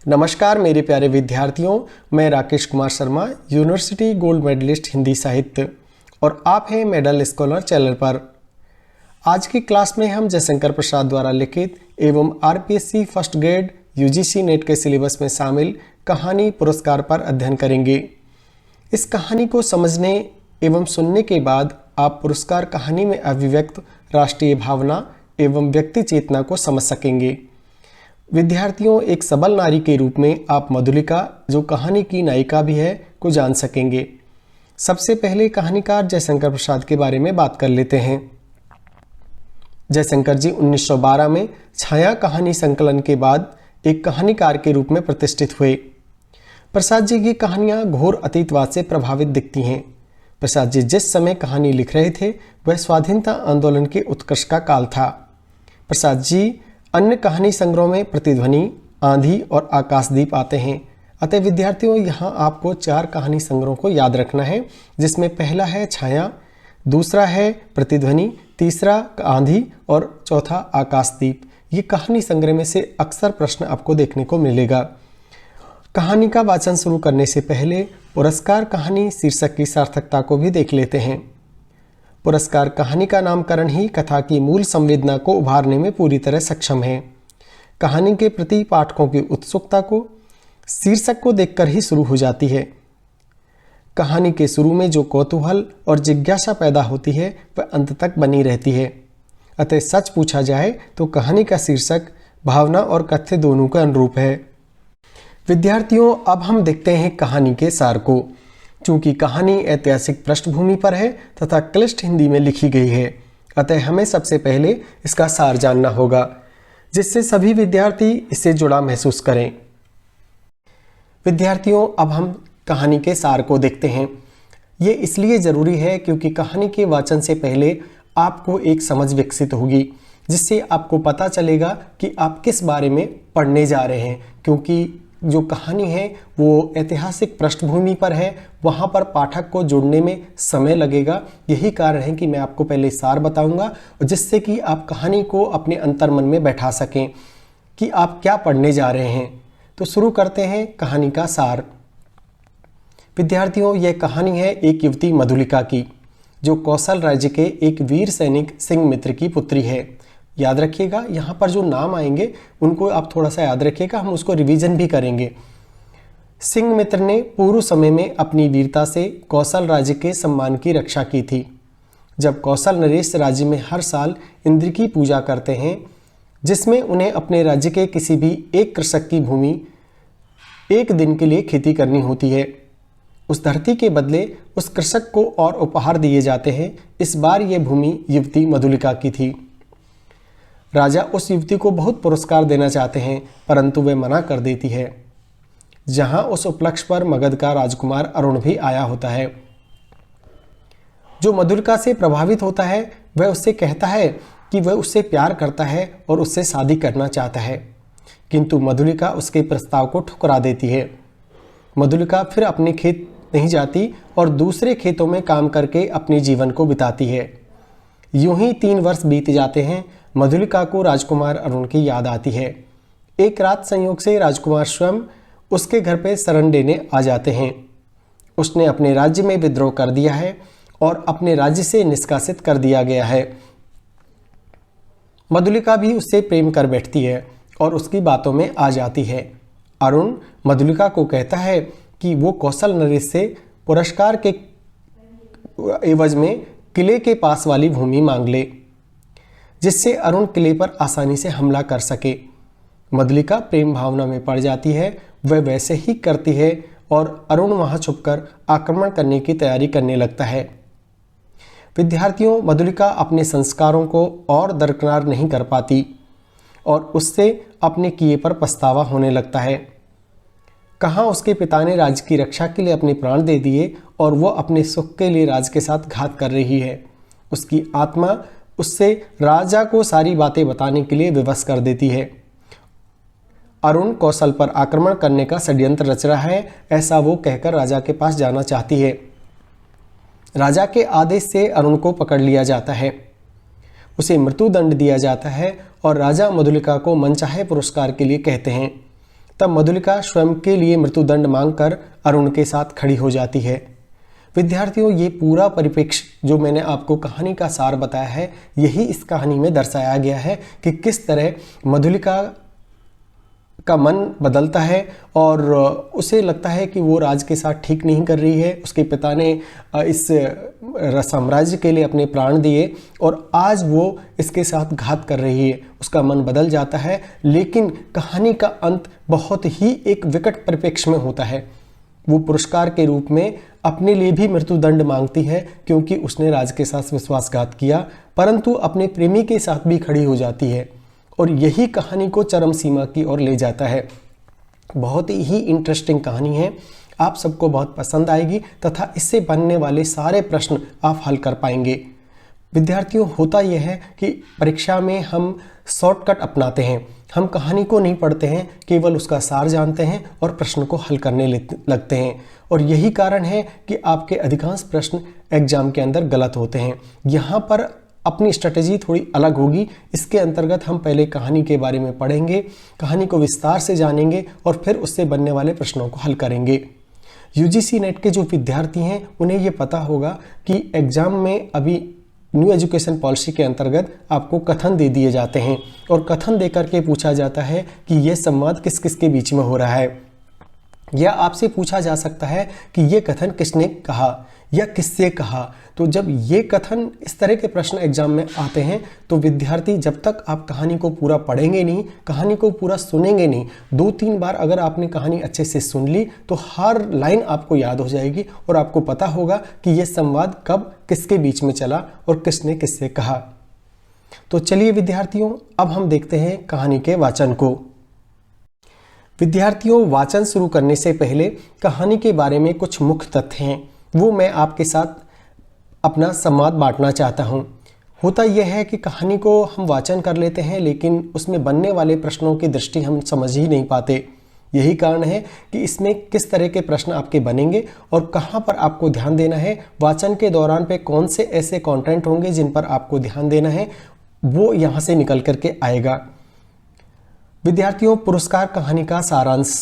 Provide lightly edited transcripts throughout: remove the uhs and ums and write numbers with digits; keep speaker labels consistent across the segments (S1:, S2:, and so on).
S1: नमस्कार मेरे प्यारे विद्यार्थियों, मैं Rakesh Kumar Sharma, university gold medalist Hindi साहित्य, और आप हैं मेडल स्कॉलर चैनल पर। आज की क्लास में हम जयशंकर प्रसाद द्वारा लिखित एवं RPSC first grade UGC net के सिलेबस में शामिल कहानी पुरस्कार पर अध्ययन करेंगे। इस कहानी को समझने एवं सुनने के बाद आप पुरस्कार कहानी में अभिव्यक्त राष्ट्रीय भावना एवं व्यक्ति चेतना को समझ सकेंगे। विद्यार्थियों, एक सबल नारी के रूप में आप मधुलिका, जो कहानी की नायिका भी है, को जान सकेंगे। सबसे पहले कहानीकार जयशंकर प्रसाद के बारे में बात कर लेते हैं। जयशंकर जी 1912 में छाया कहानी संकलन के बाद एक कहानीकार के रूप में प्रतिष्ठित हुए। प्रसाद जी की कहानियां घोर अतीतवाद से प्रभावित दिखती हैं। प्रसाद जी जिस समय कहानी लिख रहे थे वह स्वाधीनता आंदोलन के उत्कर्ष का काल था। प्रसाद जी अन्य कहानी संग्रहों में प्रतिध्वनि, आंधी और आकाशदीप आते हैं। अतः विद्यार्थियों, यहाँ आपको 4 कहानी संग्रहों को याद रखना है, जिसमें पहला है छाया, दूसरा है प्रतिध्वनि, तीसरा आंधी और चौथा आकाशदीप। ये कहानी संग्रह में से अक्सर प्रश्न आपको देखने को मिलेगा। कहानी का वाचन शुरू करने से पहले पुरस्कार कहानी शीर्षक की सार्थकता को भी देख लेते हैं। पुरस्कार कहानी का नामकरण ही कथा की मूल संवेदना को उभारने में पूरी तरह सक्षम है। कहानी के प्रति पाठकों की उत्सुकता को शीर्षक को देखकर ही शुरू हो जाती है। कहानी के शुरू में जो कौतूहल और जिज्ञासा पैदा होती है वह अंत तक बनी रहती है। अतः सच पूछा जाए तो कहानी का शीर्षक भावना और कथ्य दोनों के अनुरूप है। विद्यार्थियों, अब हम देखते हैं कहानी के सार को। चूंकि कहानी ऐतिहासिक पृष्ठभूमि पर है तथा क्लिष्ट हिंदी में लिखी गई है, अतः हमें सबसे पहले इसका सार जानना होगा, जिससे सभी विद्यार्थी इससे जुड़ा महसूस करें। विद्यार्थियों, अब हम कहानी के सार को देखते हैं। ये इसलिए ज़रूरी है क्योंकि कहानी के वाचन से पहले आपको एक समझ विकसित होगी, जिससे आपको पता चलेगा कि आप किस बारे में पढ़ने जा रहे हैं। क्योंकि जो कहानी है वो ऐतिहासिक पृष्ठभूमि पर है, वहाँ पर पाठक को जुड़ने में समय लगेगा। यही कारण है कि मैं आपको पहले सार बताऊंगा, जिससे कि आप कहानी को अपने अंतर्मन में बैठा सकें कि आप क्या पढ़ने जा रहे हैं। तो शुरू करते हैं कहानी का सार। विद्यार्थियों, यह कहानी है एक युवती मधुलिका की, जो कौशल राज्य के एक वीर सैनिक सिंहमित्र की पुत्री है। याद रखिएगा, यहाँ पर जो नाम आएंगे उनको आप थोड़ा सा याद रखिएगा, हम उसको रिवीजन भी करेंगे। सिंहमित्र ने पूर्व समय में अपनी वीरता से कौशल राज्य के सम्मान की रक्षा की थी। जब कौशल नरेश राज्य में हर साल इंद्र की पूजा करते हैं, जिसमें उन्हें अपने राज्य के किसी भी एक कृषक की भूमि एक दिन के लिए खेती करनी होती है। उस धरती के बदले उस कृषक को और उपहार दिए जाते हैं। इस बार यह भूमि युवती मधुलिका की थी। राजा उस युवती को बहुत पुरस्कार देना चाहते हैं, परंतु वह मना कर देती है। जहां उस उपलक्ष्य पर मगध का राजकुमार अरुण भी आया होता है, जो मधुलिका से प्रभावित होता है। वह उससे कहता है कि वह उससे प्यार करता है और उससे शादी करना चाहता है, किंतु मधुलिका उसके प्रस्ताव को ठुकरा देती है। मधुलिका फिर अपने खेत नहीं जाती और दूसरे खेतों में काम करके अपने जीवन को बिताती है। यूं ही 3 वर्ष बीत जाते हैं। मधुलिका को राजकुमार अरुण की याद आती है। एक रात संयोग से राजकुमार स्वयं उसके घर पे शरण लेने आ जाते हैं। उसने अपने राज्य में विद्रोह कर दिया है और अपने राज्य से निष्कासित कर दिया गया है। मधुलिका भी उससे प्रेम कर बैठती है और उसकी बातों में आ जाती है। अरुण मधुलिका को कहता है कि वो कौशल नरेश से पुरस्कार के एवज में किले के पास वाली भूमि मांग ले, जिससे अरुण किले पर आसानी से हमला कर सके। मधुलिका प्रेम भावना में पड़ जाती है। वह वैसे ही करती है और अरुण वहां छुपकर आक्रमण करने की तैयारी करने लगता है। विद्यार्थियों, मधुलिका अपने संस्कारों को और दरकिनार नहीं कर पाती और उससे अपने किए पर पछतावा होने लगता है। कहाँ उसके पिता ने राज्य की रक्षा के लिए अपने प्राण दे दिए और वो अपने सुख के लिए राज के साथ घात कर रही है। उसकी आत्मा उससे राजा को सारी बातें बताने के लिए विवश कर देती है। अरुण कौशल पर आक्रमण करने का षड्यंत्र रच रहा है, ऐसा वो कहकर राजा के पास जाना चाहती है। राजा के आदेश से अरुण को पकड़ लिया जाता है। उसे मृत्युदंड दिया जाता है और राजा मधुलिका को मनचाहे पुरस्कार के लिए कहते हैं। तब मधुलिका स्वयं के लिए मृत्युदंड मांगकर अरुण के साथ खड़ी हो जाती है। विद्यार्थियों, ये पूरा परिप्रेक्ष्य जो मैंने आपको कहानी का सार बताया है, यही इस कहानी में दर्शाया गया है कि किस तरह मधुलिका का मन बदलता है और उसे लगता है कि वो राज के साथ ठीक नहीं कर रही है। उसके पिता ने इस साम्राज्य के लिए अपने प्राण दिए और आज वो इसके साथ घात कर रही है। उसका मन बदल जाता है, लेकिन कहानी का अंत बहुत ही एक विकट परिप्रेक्ष्य में होता है। वो पुरस्कार के रूप में अपने लिए भी मृत्युदंड मांगती है क्योंकि उसने राज के साथ विश्वासघात किया, परंतु अपने प्रेमी के साथ भी खड़ी हो जाती है और यही कहानी को चरम सीमा की ओर ले जाता है। बहुत ही इंटरेस्टिंग कहानी है, आप सबको बहुत पसंद आएगी तथा इससे बनने वाले सारे प्रश्न आप हल कर पाएंगे। विद्यार्थियों, होता यह है कि परीक्षा में हम शॉर्टकट अपनाते हैं। हम कहानी को नहीं पढ़ते हैं, केवल उसका सार जानते हैं और प्रश्न को हल करने लगते हैं और यही कारण है कि आपके अधिकांश प्रश्न एग्जाम के अंदर गलत होते हैं। यहाँ पर अपनी स्ट्रेटेजी थोड़ी अलग होगी। इसके अंतर्गत हम पहले कहानी के बारे में पढ़ेंगे, कहानी को विस्तार से जानेंगे और फिर उससे बनने वाले प्रश्नों को हल करेंगे। यूजीसी नेट के जो विद्यार्थी हैं उन्हें ये पता होगा कि एग्जाम में अभी न्यू एजुकेशन पॉलिसी के अंतर्गत आपको कथन दे दिए जाते हैं और कथन देकर के पूछा जाता है कि यह संवाद किस किस के बीच में हो रहा है, या आपसे पूछा जा सकता है कि ये कथन किसने कहा या किससे कहा। तो जब ये कथन इस तरह के प्रश्न एग्जाम में आते हैं तो विद्यार्थी, जब तक आप कहानी को पूरा पढ़ेंगे नहीं, कहानी को पूरा सुनेंगे नहीं, 2-3 बार अगर आपने कहानी अच्छे से सुन ली तो हर लाइन आपको याद हो जाएगी और आपको पता होगा कि ये संवाद कब किसके बीच में चला और किसने किससे कहा। तो चलिए विद्यार्थियों, अब हम देखते हैं कहानी के वाचन को। विद्यार्थियों, वाचन शुरू करने से पहले कहानी के बारे में कुछ मुख्य तथ्य हैं, वो मैं आपके साथ अपना संवाद बांटना चाहता हूँ। होता यह है कि कहानी को हम वाचन कर लेते हैं, लेकिन उसमें बनने वाले प्रश्नों की दृष्टि हम समझ ही नहीं पाते। यही कारण है कि इसमें किस तरह के प्रश्न आपके बनेंगे और कहाँ पर आपको ध्यान देना है, वाचन के दौरान पे कौन से ऐसे कंटेंट होंगे जिन पर आपको ध्यान देना है, वो यहाँ से निकल करके आएगा। विद्यार्थियों, पुरस्कार कहानी का सारांश।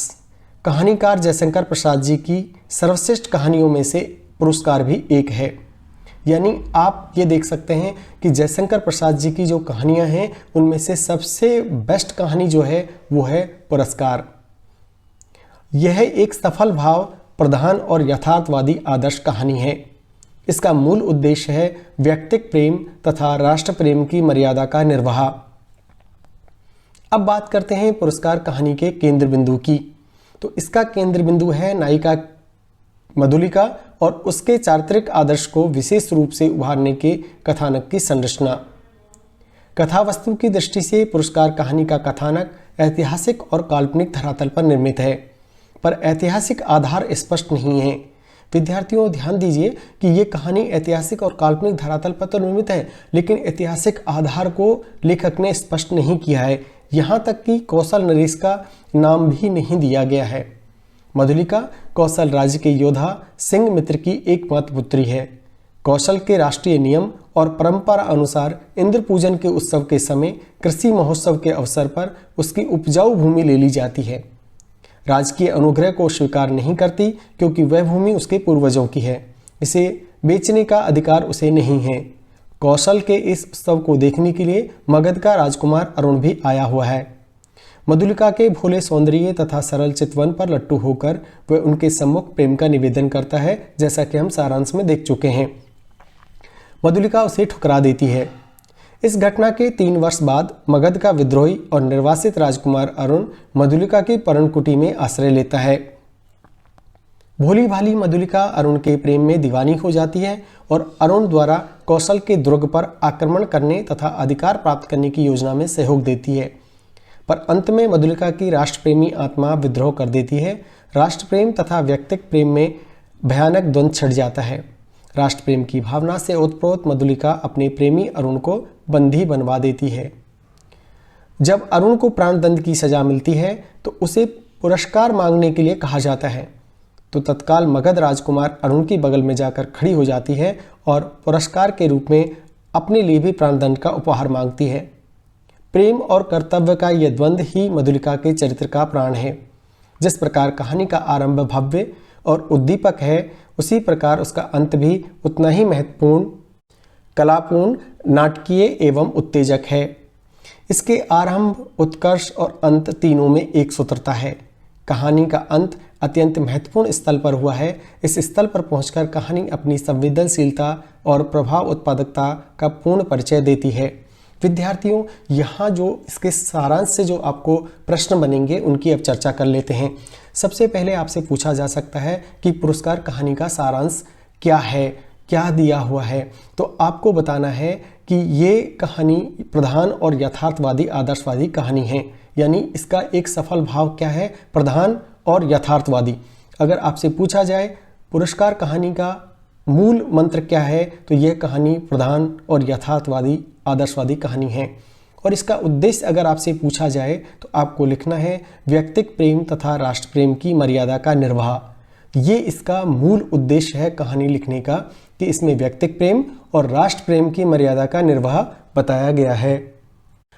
S1: कहानीकार जयशंकर प्रसाद जी की सर्वश्रेष्ठ कहानियों में से पुरस्कार भी एक है। यानी आप ये देख सकते हैं कि जयशंकर प्रसाद जी की जो कहानियां हैं उनमें से सबसे बेस्ट कहानी जो है वो है पुरस्कार। यह एक सफल भाव प्रधान और यथार्थवादी आदर्श कहानी है। इसका मूल उद्देश्य है व्यक्तिक प्रेम तथा राष्ट्र प्रेम की मर्यादा का निर्वाह। अब बात करते हैं पुरस्कार कहानी के केंद्र बिंदु की। तो इसका केंद्र बिंदु है नायिका मधुलिका और उसके चारित्रिक आदर्श को विशेष रूप से उभारने के कथानक की संरचना। कथा वस्तु की दृष्टि से पुरस्कार कहानी का कथानक ऐतिहासिक और काल्पनिक धरातल पर निर्मित है, पर ऐतिहासिक आधार स्पष्ट नहीं है। विद्यार्थियों, ध्यान दीजिए कि ये कहानी ऐतिहासिक और काल्पनिक धरातल पर तो निर्मित है, लेकिन ऐतिहासिक आधार को लेखक ने स्पष्ट नहीं किया है। यहाँ तक कि कौशल नरेश का नाम भी नहीं दिया गया है। मधुलिका कौशल राज्य के योद्धा सिंह मित्र की एकमात्र पुत्री है। कौशल के राष्ट्रीय नियम और परंपरा अनुसार इंद्र पूजन के उत्सव के समय कृषि महोत्सव के अवसर पर उसकी उपजाऊ भूमि ले ली जाती है। राजकीय अनुग्रह को स्वीकार नहीं करती क्योंकि वह भूमि उसके पूर्वजों की है। इसे बेचने का अधिकार उसे नहीं है। कौशल के इस उत्सव को देखने के लिए मगध का राजकुमार अरुण भी आया हुआ है। मधुलिका के भोले सौंदर्य तथा सरल चितवन पर लट्टू होकर वह उनके सम्मुख प्रेम का निवेदन करता है, जैसा कि हम सारांश में देख चुके हैं। मधुलिका उसे ठुकरा देती है। इस घटना के 3 वर्ष बाद मगध का विद्रोही और निर्वासित राजकुमार अरुण मधुलिका की पर्णकुटी में आश्रय लेता है। भोली भाली मधुलिका अरुण के प्रेम में दीवानी हो जाती है और अरुण द्वारा कौशल के दुर्ग पर आक्रमण करने तथा अधिकार प्राप्त करने की योजना में सहयोग देती है, पर अंत में मधुलिका की राष्ट्रप्रेमी आत्मा विद्रोह कर देती है। राष्ट्रप्रेम तथा व्यक्तिक प्रेम में भयानक द्वंद्व छिड़ जाता है। राष्ट्रप्रेम की भावना से ओतप्रोत मधुलिका अपने प्रेमी अरुण को बंदी बनवा देती है। जब अरुण को प्राणदंड की सजा मिलती है तो उसे पुरस्कार मांगने के लिए कहा जाता है, तो तत्काल मगध राजकुमार अरुण की बगल में जाकर खड़ी हो जाती है और पुरस्कार के रूप में अपने लिए भी प्राणदंड का उपहार मांगती है। प्रेम और कर्तव्य का यह द्वंद्व ही मधुलिका के चरित्र का प्राण है। जिस प्रकार कहानी का आरंभ भव्य और उद्दीपक है, उसी प्रकार उसका अंत भी उतना ही महत्वपूर्ण, कलापूर्ण, नाटकीय एवं उत्तेजक है। इसके आरंभ, उत्कर्ष और अंत तीनों में एक सूत्रता है। कहानी का अंत अत्यंत महत्वपूर्ण स्थल पर हुआ है। इस स्थल पर पहुंचकर कहानी अपनी संवेदनशीलता और प्रभाव उत्पादकता का पूर्ण परिचय देती है। विद्यार्थियों, यहाँ जो इसके सारांश से जो आपको प्रश्न बनेंगे उनकी अब चर्चा कर लेते हैं। सबसे पहले आपसे पूछा जा सकता है कि पुरस्कार कहानी का सारांश क्या है, क्या दिया हुआ है। तो आपको बताना है कि ये कहानी प्रधान और यथार्थवादी आदर्शवादी कहानी है, यानी इसका एक सफल भाव क्या है, प्रधान और यथार्थवादी। अगर आपसे पूछा जाए पुरस्कार कहानी का मूल मंत्र क्या है, तो यह कहानी प्रधान और यथार्थवादी आदर्शवादी कहानी है। और इसका उद्देश्य अगर आपसे पूछा जाए तो आपको लिखना है व्यक्तिक प्रेम तथा राष्ट्र प्रेम की मर्यादा का निर्वाह। ये इसका मूल उद्देश्य है कहानी लिखने का, कि इसमें व्यक्तिक प्रेम और राष्ट्र प्रेम की मर्यादा का निर्वाह बताया गया है।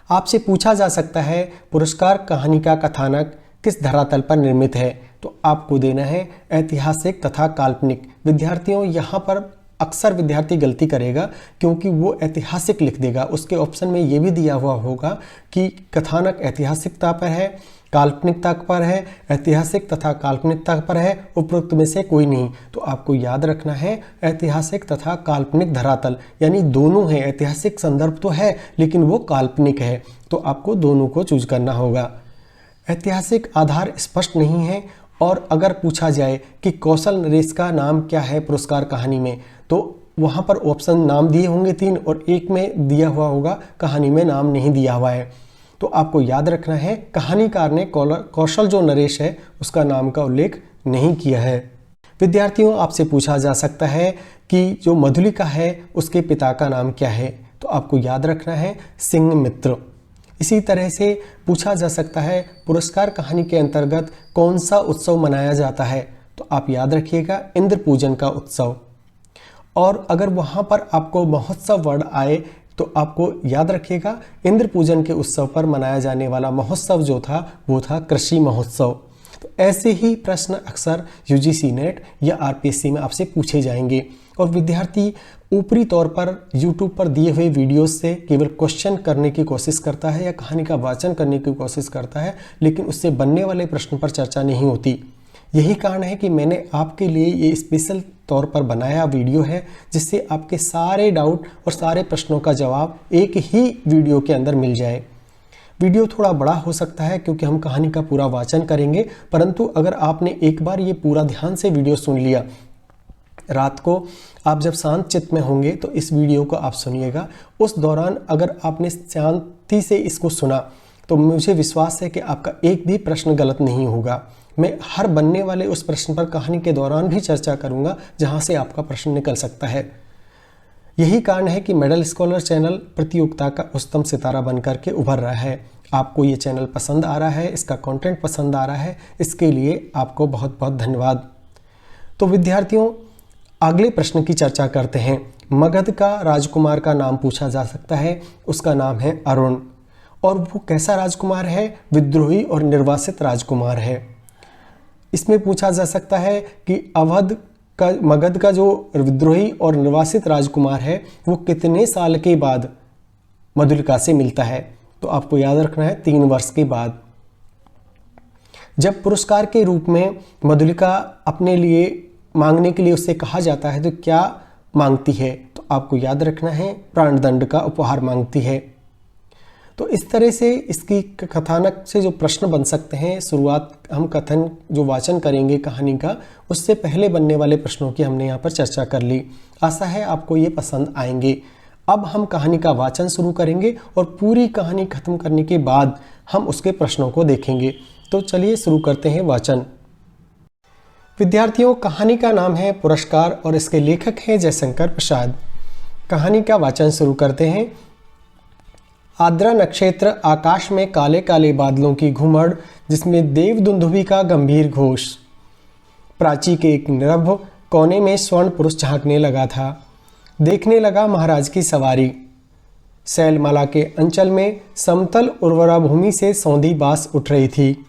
S1: आपसे पूछा जा सकता है पुरस्कार कहानी का कथानक किस धरातल पर निर्मित है, तो आपको देना है ऐतिहासिक तथा काल्पनिक। विद्यार्थियों, यहाँ पर अक्सर विद्यार्थी गलती करेगा क्योंकि वो ऐतिहासिक लिख देगा। उसके ऑप्शन में ये भी दिया हुआ होगा कि कथानक ऐतिहासिकता पर है, काल्पनिकता पर है, ऐतिहासिक तथा काल्पनिकता पर है, उपरोक्त में से कोई नहीं। तो आपको याद रखना है ऐतिहासिक तथा काल्पनिक धरातल, यानी दोनों है। ऐतिहासिक संदर्भ तो है लेकिन वो काल्पनिक है, तो आपको दोनों को चूज करना होगा। ऐतिहासिक आधार स्पष्ट नहीं है। और अगर पूछा जाए कि कौशल नरेश का नाम क्या है पुरस्कार कहानी में, तो वहाँ पर ऑप्शन नाम दिए होंगे 3 और एक में दिया हुआ होगा कहानी में नाम नहीं दिया हुआ है। तो आपको याद रखना है कहानीकार ने कौशल जो नरेश है उसका नाम का उल्लेख नहीं किया है। विद्यार्थियों, आपसे पूछा जा सकता है कि जो मधुलिका है उसके पिता का नाम क्या है, तो आपको याद रखना है सिंह मित्र। इसी तरह से पूछा जा सकता है पुरस्कार कहानी के अंतर्गत कौन सा उत्सव मनाया जाता है, तो आप याद रखिएगा इंद्र पूजन का उत्सव। और अगर वहाँ पर आपको महोत्सव वर्ड आए तो आपको याद रखिएगा इंद्र पूजन के उत्सव पर मनाया जाने वाला महोत्सव जो था वो था कृषि महोत्सव। तो ऐसे ही प्रश्न अक्सर यूजीसी नेट या आरपीएससी में आपसे पूछे जाएंगे। और विद्यार्थी ऊपरी तौर पर यूट्यूब पर दिए हुए वीडियोस से केवल क्वेश्चन करने की कोशिश करता है या कहानी का वाचन करने की कोशिश करता है, लेकिन उससे बनने वाले प्रश्न पर चर्चा नहीं होती। यही कारण है कि मैंने आपके लिए ये स्पेशल तौर पर बनाया वीडियो है, जिससे आपके सारे डाउट और सारे प्रश्नों का जवाब एक ही वीडियो के अंदर मिल जाए। वीडियो थोड़ा बड़ा हो सकता है क्योंकि हम कहानी का पूरा वाचन करेंगे, परंतु अगर आपने एक बार ये पूरा ध्यान से वीडियो सुन लिया, रात को आप जब शांत चित्त में होंगे तो इस वीडियो को आप सुनिएगा। उस दौरान अगर आपने शांति से इसको सुना तो मुझे विश्वास है कि आपका एक भी प्रश्न गलत नहीं होगा। मैं हर बनने वाले उस प्रश्न पर कहानी के दौरान भी चर्चा करूंगा जहां से आपका प्रश्न निकल सकता है। यही कारण है कि मेडल स्कॉलर चैनल प्रतियोगिता का उच्चतम सितारा बनकर के उभर रहा है। आपको ये चैनल पसंद आ रहा है, इसका कंटेंट पसंद आ रहा है, इसके लिए आपको बहुत बहुत धन्यवाद। तो विद्यार्थियों, अगले प्रश्न की चर्चा करते हैं। मगध का राजकुमार का नाम पूछा जा सकता है, उसका नाम है अरुण। और वो कैसा राजकुमार है? विद्रोही और निर्वासित राजकुमार है। इसमें पूछा जा सकता है कि मगध का जो विद्रोही और निर्वासित राजकुमार है वो कितने साल के बाद मधुलिका से मिलता है, तो आपको याद रखना है 3 वर्ष के बाद। जब पुरस्कार के रूप में मधुलिका अपने लिए मांगने के लिए उससे कहा जाता है तो क्या मांगती है, तो आपको याद रखना है प्राणदंड का उपहार मांगती है। तो इस तरह से इसकी कथानक से जो प्रश्न बन सकते हैं, शुरुआत हम कथन जो वाचन करेंगे कहानी का, उससे पहले बनने वाले प्रश्नों की हमने यहाँ पर चर्चा कर ली। आशा है आपको ये पसंद आएंगे। अब हम कहानी का वाचन शुरू करेंगे और पूरी कहानी खत्म करने के बाद हम उसके प्रश्नों को देखेंगे। तो चलिए शुरू करते हैं वाचन। विद्यार्थियों, कहानी का नाम है पुरस्कार और इसके लेखक हैं जयशंकर प्रसाद। कहानी का वाचन शुरू करते हैं। आर्द्रा नक्षत्र, आकाश में काले काले बादलों की घुमड़, जिसमें देवदुंदुभी का गंभीर घोष। प्राची के एक निरभ कोने में स्वर्ण पुरुष झांकने लगा था। देखने लगा महाराज की सवारी। शैलमाला के अंचल में समतल उर्वरा भूमि से सौंधी बास उठ रही थी।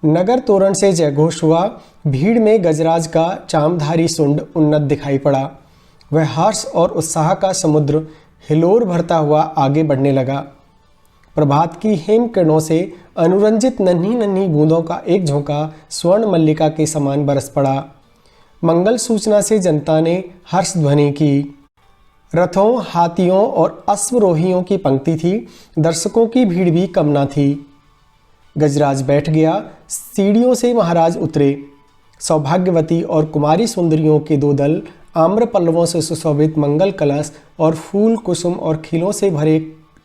S1: नगर तोरण से जयघोष हुआ। भीड़ में गजराज का चामधारी सुंड उन्नत दिखाई पड़ा। वह हर्ष और उत्साह का समुद्र हिलोर भरता हुआ आगे बढ़ने लगा। प्रभात की हेम किरणों से अनुरंजित नन्ही नन्ही बूंदों का एक झोंका स्वर्ण मल्लिका के समान बरस पड़ा। मंगल सूचना से जनता ने हर्ष ध्वनि की। रथों, हाथियों और अश्वरोहियों की पंक्ति थी। दर्शकों की भीड़ भी कम न थी। गजराज बैठ गया। सीढ़ियों से महाराज उतरे। सौभाग्यवती और कुमारी सुंदरियों के दो दल आम्र पल्लवों से सुशोभित मंगल कलश और फूल, कुसुम और खिलों से भरे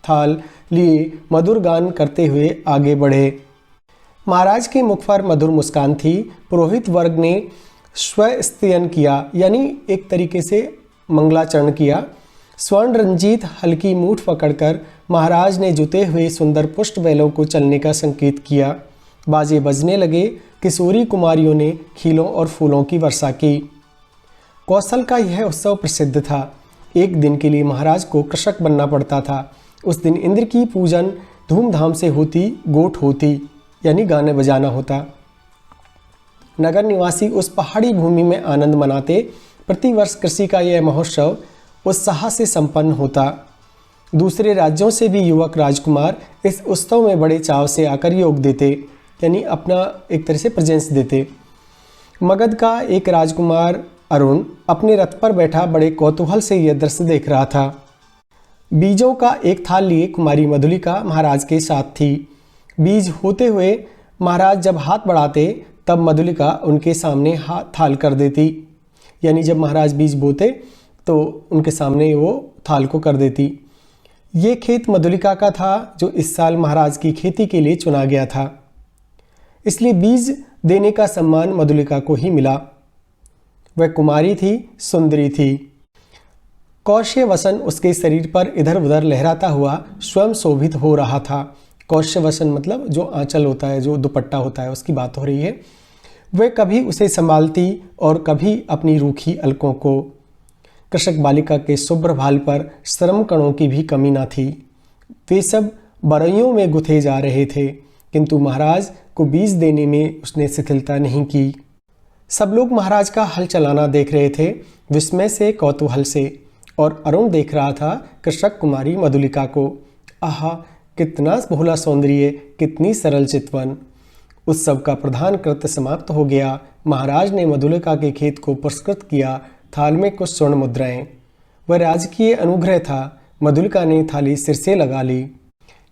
S1: थाल लिए मधुर गान करते हुए आगे बढ़े। महाराज के मुख पर मधुर मुस्कान थी। पुरोहित वर्ग ने स्वस्त्ययन किया, यानी एक तरीके से मंगलाचरण किया। स्वर्ण रंजीत हल्की मूठ पकड़कर महाराज ने जुते हुए सुंदर पुष्ट बैलों को चलने का संकेत किया। बाजे बजने लगे। किशोरी कुमारियों ने खीलों और फूलों की वर्षा की। कौशल का यह उत्सव प्रसिद्ध था। एक दिन के लिए महाराज को कृषक बनना पड़ता था। उस दिन इंद्र की पूजन धूमधाम से होती, गोठ होती, यानी गाने बजाना होता। नगर निवासी उस पहाड़ी भूमि में आनंद मनाते। प्रतिवर्ष कृषि का यह महोत्सव उत्साह से संपन्न होता। दूसरे राज्यों से भी युवक राजकुमार इस उत्सव में बड़े चाव से आकर योग देते, यानी अपना एक तरह से प्रेजेंस देते। मगध का एक राजकुमार अरुण अपने रथ पर बैठा बड़े कौतूहल से यह दृश्य देख रहा था। बीजों का एक थाल लिए कुमारी मधुलिका महाराज के साथ थी। बीज होते हुए महाराज जब हाथ बढ़ाते तब मधुलिका उनके सामने हाथ थाल कर देती, यानी जब महाराज बीज बोते तो उनके सामने वो थाल को कर देती। ये खेत मधुलिका का था जो इस साल महाराज की खेती के लिए चुना गया था, इसलिए बीज देने का सम्मान मधुलिका को ही मिला। वह कुमारी थी, सुंदरी थी। कौशय वसन उसके शरीर पर इधर उधर लहराता हुआ स्वयं शोभित हो रहा था। कौशय वसन मतलब जो आंचल होता है, जो दुपट्टा होता है, उसकी बात हो रही है। वह कभी उसे संभालती और कभी अपनी रूखी अलकों को। कृषक बालिका के शुभ्र भाल पर श्रम कणों की भी कमी न थी। वे सब बरइयों में गुथे जा रहे थे, किंतु महाराज को बीज देने में उसने शिथिलता नहीं की। सब लोग महाराज का हल चलाना देख रहे थे, विस्मय से, कौतूहल से, और अरुण देख रहा था कृषक कुमारी मधुलिका को। आहा, कितना भोला सौंदर्य, कितनी सरल चितवन। उत्सव का प्रधान कृत्य समाप्त हो गया। महाराज ने मधुलिका के खेत को पुरस्कृत किया। थाल में कुछ स्वर्ण मुद्राएं। वह राजकीय अनुग्रह था। मधुलिका ने थाली सिर से लगा ली,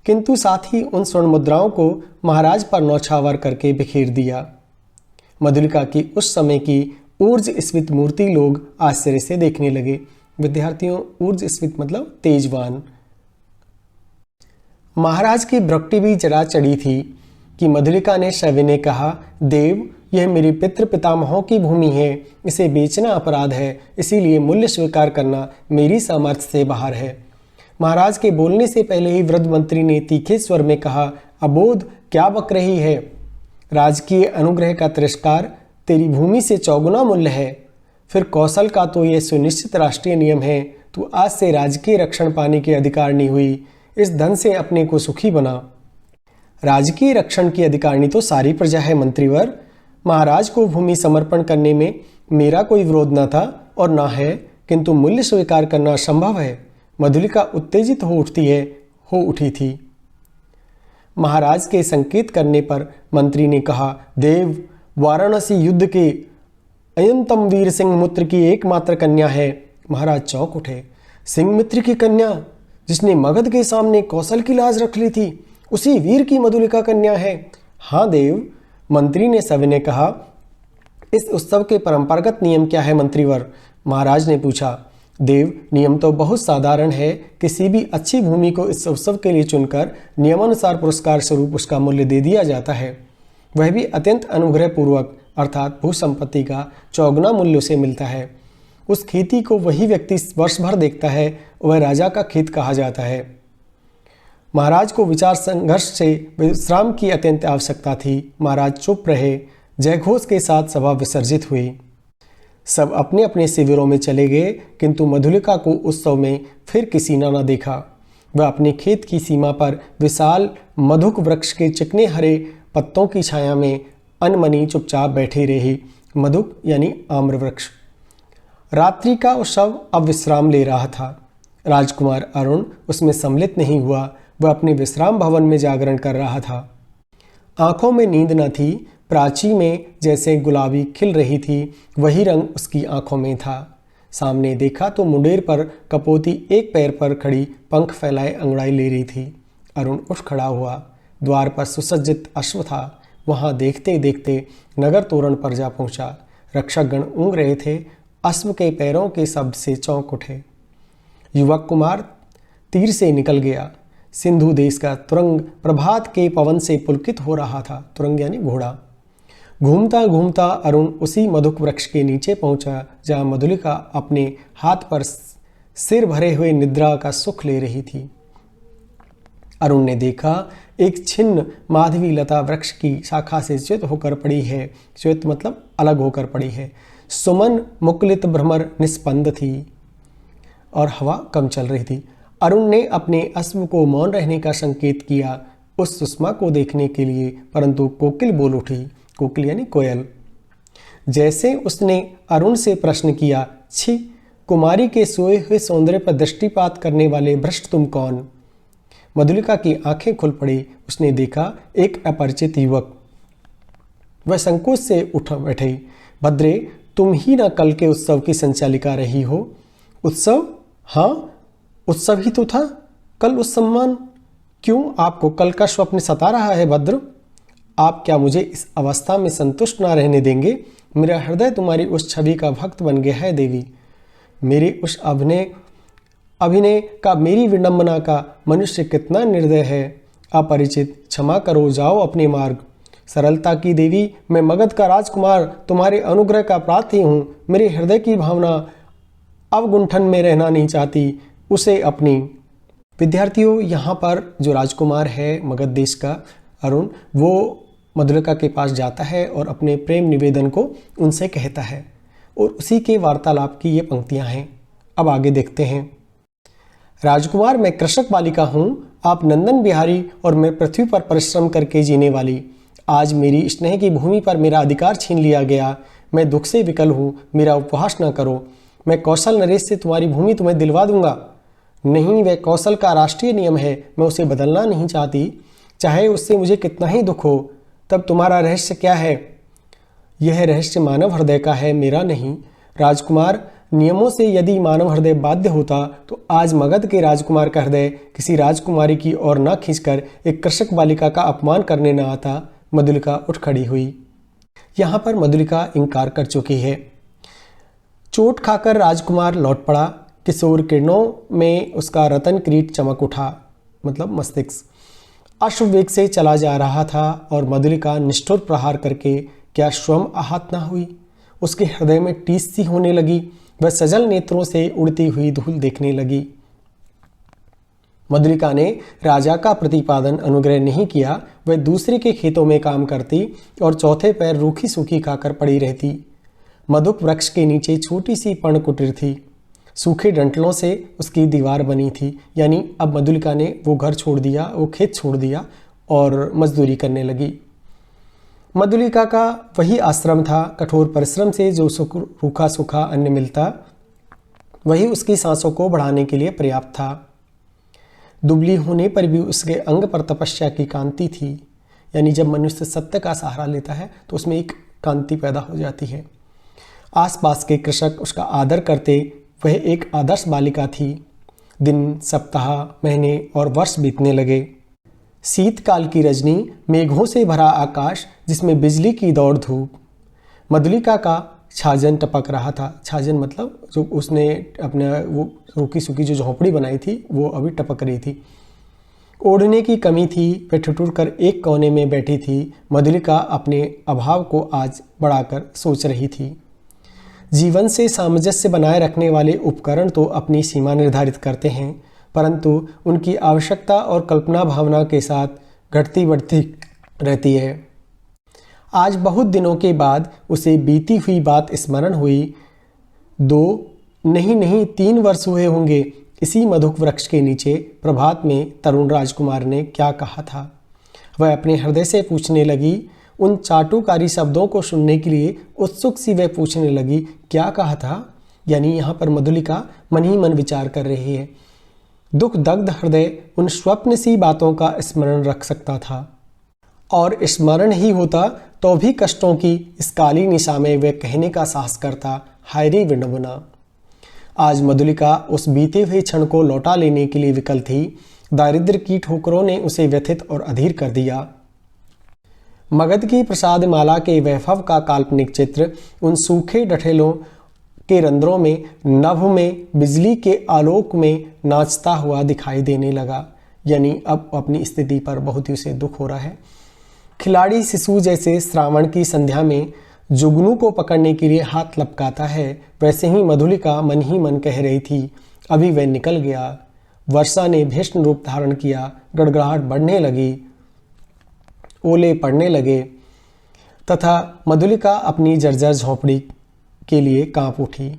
S1: किंतु साथ ही उन स्वर्ण मुद्राओं को महाराज पर नौछावर करके बिखेर दिया। मधुलिका की उस समय की ऊर्ज स्फीत मूर्ति लोग आश्चर्य से देखने लगे। विद्यार्थियों, ऊर्ज स्फीत मतलब तेजवान। महाराज की भ्रुकुटी भी जरा चढ़ी थी कि मधुलिका ने सविनय कहा, देव, यह मेरे पितृ पितामहों की भूमि है, इसे बेचना अपराध है, इसीलिए मूल्य स्वीकार करना मेरी सामर्थ्य से बाहर है। महाराज के बोलने से पहले ही वृद्ध मंत्री ने तीखे स्वर में कहा, अबोध, क्या बक रही है? राजकीय अनुग्रह का तिरस्कार तेरी भूमि से चौगुना मूल्य है। फिर कौशल का तो यह सुनिश्चित राष्ट्रीय नियम है, तू आज से राजकीय रक्षण पाने की अधिकारिणी हुई। इस धन से अपने को सुखी बना। राजकीय रक्षण की अधिकारिणी तो सारी प्रजा है मंत्रीवर। महाराज को भूमि समर्पण करने में मेरा कोई विरोध न था और न है, किंतु मूल्य स्वीकार करना असंभव है। मधुलिका उत्तेजित हो उठी थी। महाराज के संकेत करने पर मंत्री ने कहा, देव, वाराणसी युद्ध के अयंतम वीर सिंह मित्र की एकमात्र कन्या है। महाराज चौंक उठे। सिंह मित्र की कन्या, जिसने मगध के सामने कौशल की लाज रख ली थी, उसी वीर की मधुलिका कन्या है? हाँ देव, मंत्री ने सविनय कहा। इस उत्सव के परंपरागत नियम क्या है मंत्रीवर? महाराज ने पूछा। देव, नियम तो बहुत साधारण है। किसी भी अच्छी भूमि को इस उत्सव के लिए चुनकर नियमानुसार पुरस्कार स्वरूप उसका मूल्य दे दिया जाता है। वह भी अत्यंत अनुग्रह पूर्वक, अर्थात भू संपत्ति का चौगुना मूल्य उसे मिलता है। उस खेती को वही व्यक्ति वर्ष भर देखता है, वह राजा का खेत कहा जाता है। महाराज को विचार संघर्ष से विश्राम की अत्यंत आवश्यकता थी। महाराज चुप रहे। जयघोष के साथ सभा विसर्जित हुई। सब अपने अपने शिविरों में चले गए, किंतु मधुलिका को उत्सव में फिर किसी ने न देखा। वह अपने खेत की सीमा पर विशाल मधुक वृक्ष के चिकने हरे पत्तों की छाया में अनमनी चुपचाप बैठी रही। मधुक यानी आम्रवृक्ष। रात्रि का उत्सव अब विश्राम ले रहा था। राजकुमार अरुण उसमें सम्मिलित नहीं हुआ। वह अपने विश्राम भवन में जागरण कर रहा था। आंखों में नींद न थी। प्राची में जैसे गुलाबी खिल रही थी वही रंग उसकी आंखों में था। सामने देखा तो मुंडेर पर कपोती एक पैर पर खड़ी पंख फैलाए अंगड़ाई ले रही थी। अरुण उठ खड़ा हुआ। द्वार पर सुसज्जित अश्व था। वहां देखते देखते नगर तोरण पर जा पहुंचा। रक्षकगण ऊँघ रहे थे। अश्व के पैरों के शब्द से चौंक उठे। युवक कुमार तीर से निकल गया। सिंधु देश का तुरंग प्रभात के पवन से पुलकित हो रहा था। तुरंग यानी घोड़ा। घूमता घूमता अरुण उसी मधुक वृक्ष के नीचे पहुंचा जहां मधुलिका अपने हाथ पर सिर भरे हुए निद्रा का सुख ले रही थी। अरुण ने देखा एक छिन्न माधवी लता वृक्ष की शाखा से च्युत होकर पड़ी है। च्युत मतलब अलग होकर पड़ी है। सुमन मुकुलित भ्रमर निस्पंद थी और हवा कम चल रही थी। अरुण ने अपने अश्व को मौन रहने का संकेत किया उस सुषमा को देखने के लिए, परंतु कोकिल बोल उठी। कोकिल यानी कोयल। जैसे उसने अरुण से प्रश्न किया, छी, कुमारी के सोए हुए सौंदर्य पर दृष्टिपात करने वाले भ्रष्ट तुम कौन? मधुलिका की आंखें खुल पड़ी। उसने देखा एक अपरिचित युवक। वह संकोच से उठ बैठी। भद्रे, तुम ही ना कल के उत्सव की संचालिका रही हो? उत्सव? हाँ, उत्सव ही तो था कल। उस सम्मान क्यों? आपको कल का स्वप्न सता रहा है भद्र? आप क्या मुझे इस अवस्था में संतुष्ट ना रहने देंगे? मेरा हृदय तुम्हारी उस छवि का भक्त बन गया है देवी। मेरे उस अभिनय का, मेरी विडंबना का मनुष्य कितना निर्दय है। अपरिचित, क्षमा करो, जाओ अपने मार्ग। सरलता की देवी, मैं मगध का राजकुमार तुम्हारे अनुग्रह का प्रार्थी हूँ। मेरे हृदय की भावना अवगुंठन में रहना नहीं चाहती, उसे अपनी। विद्यार्थियों, यहाँ पर जो राजकुमार है मगध देश का अरुण, वो मधुलिका के पास जाता है और अपने प्रेम निवेदन को उनसे कहता है और उसी के वार्तालाप की ये पंक्तियाँ हैं। अब आगे देखते हैं। राजकुमार, मैं कृषक बालिका हूँ, आप नंदन बिहारी और मैं पृथ्वी पर परिश्रम करके जीने वाली। आज मेरी स्नेह की भूमि पर मेरा अधिकार छीन लिया गया। मैं दुख से विकल हूँ, मेरा उपहास न करो। मैं कौशल नरेश से तुम्हारी भूमि तुम्हें दिलवा दूंगा। नहीं, वह कौशल का राष्ट्रीय नियम है, मैं उसे बदलना नहीं चाहती, चाहे उससे मुझे कितना ही दुख हो। तब तुम्हारा रहस्य क्या है? यह रहस्य मानव हृदय का है, मेरा नहीं। राजकुमार, नियमों से यदि मानव हृदय बाध्य होता तो आज मगध के राजकुमार का हृदय किसी राजकुमारी की ओर न खींचकर एक कृषक बालिका का अपमान करने न आता। मधुलिका उठ खड़ी हुई। यहाँ पर मधुलिका इंकार कर चुकी है। चोट खाकर राजकुमार लौट पड़ा। किशोर किरणों में उसका रतन किरीट चमक उठा, मतलब मस्तिष्क। अश्ववेग से चला जा रहा था और मधुलिका निष्ठुर प्रहार करके क्या स्वयं आहत न हुई? उसके हृदय में टीस सी होने लगी। वह सजल नेत्रों से उड़ती हुई धूल देखने लगी। मधुलिका ने राजा का प्रतिपादन अनुग्रह नहीं किया। वह दूसरे के खेतों में काम करती और चौथे पैर रूखी सूखी खाकर पड़ी रहती। मधुक वृक्ष के नीचे छोटी सी पर्णकुटीर थी। सूखे डंठलों से उसकी दीवार बनी थी। यानी अब मधुलिका ने वो घर छोड़ दिया, वो खेत छोड़ दिया और मजदूरी करने लगी। मधुलिका का वही आश्रम था। कठोर परिश्रम से जो रूखा सूखा अन्न मिलता वही उसकी सांसों को बढ़ाने के लिए पर्याप्त था। दुबली होने पर भी उसके अंग पर तपस्या की कांति थी। यानी जब मनुष्य सत्य का सहारा लेता है तो उसमें एक कांति पैदा हो जाती है। आसपास के कृषक उसका आदर करते। वह एक आदर्श बालिका थी। दिन, सप्ताह, महीने और वर्ष बीतने लगे। शीतकाल की रजनी, मेघों से भरा आकाश जिसमें बिजली की दौड़ धूप। मधुलिका का छाजन टपक रहा था। छाजन मतलब जो उसने अपने वो रूखी सूखी जो झोंपड़ी बनाई थी वो अभी टपक रही थी। ओढ़ने की कमी थी। वह ठिठुर कर एक कोने में बैठी थी। मधुलिका अपने अभाव को आज बढ़ाकर सोच रही थी। जीवन से सामंजस्य बनाए रखने वाले उपकरण तो अपनी सीमा निर्धारित करते हैं, परंतु उनकी आवश्यकता और कल्पना भावना के साथ घटती बढ़ती रहती है। आज बहुत दिनों के बाद उसे बीती हुई बात स्मरण हुई। 2 नहीं 3 वर्ष हुए होंगे इसी मधुक वृक्ष के नीचे प्रभात में तरुण राजकुमार ने क्या कहा था। वह अपने हृदय से पूछने लगी। उन चाटुकारी शब्दों को सुनने के लिए उत्सुक सी वह पूछने लगी, क्या कहा था? यानी यहाँ पर मधुलिका मन ही मन विचार कर रही है। दुख दग्ध हृदय उन स्वप्न सी बातों का स्मरण रख सकता था, और स्मरण ही होता तो भी कष्टों की इस काली निशा में वह कहने का साहस करता, हाय रे विडंबना। आज मधुलिका उस बीते हुए क्षण को लौटा लेने के लिए विकल थी। दारिद्र्य की ठोकरों ने उसे व्यथित और अधीर कर दिया। मगध की प्रसाद माला के वैभव का काल्पनिक चित्र उन सूखे डठेलों के रंध्रों में नभ में बिजली के आलोक में नाचता हुआ दिखाई देने लगा। यानी अब अपनी स्थिति पर बहुत ही उसे दुख हो रहा है। खिलाड़ी शिशु जैसे श्रावण की संध्या में जुगनू को पकड़ने के लिए हाथ लपकाता है, वैसे ही मधुलिका मन ही मन कह रही थी, अभी वह निकल गया। वर्षा ने भीषण रूप धारण किया, गड़गड़ाहट बढ़ने लगी, ओले पड़ने लगे तथा मधुलिका अपनी जर्जर झोंपड़ी के लिए कांप उठी।